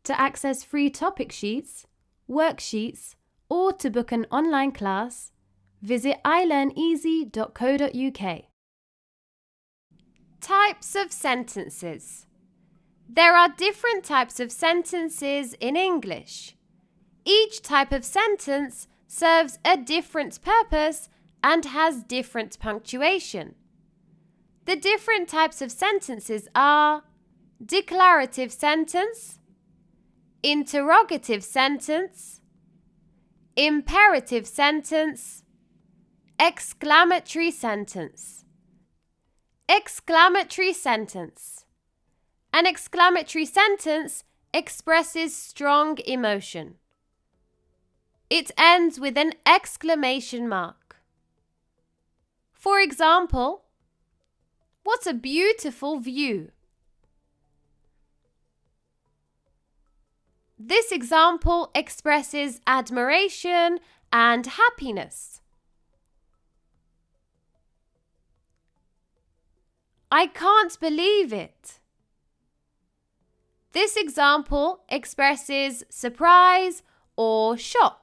To access free topic sheets, worksheets, or to book an online class, visit ilearneasy.co.uk. Types of sentences. There are different types of sentences in English. Each type of sentence serves a different purpose and has different punctuation. The different types of sentences are declarative sentence, interrogative sentence, imperative sentence, exclamatory sentence. Exclamatory sentence. An exclamatory sentence expresses strong emotion. It ends with an exclamation mark. For example, what a beautiful view! This example expresses admiration and happiness. I can't believe it. This example expresses surprise or shock.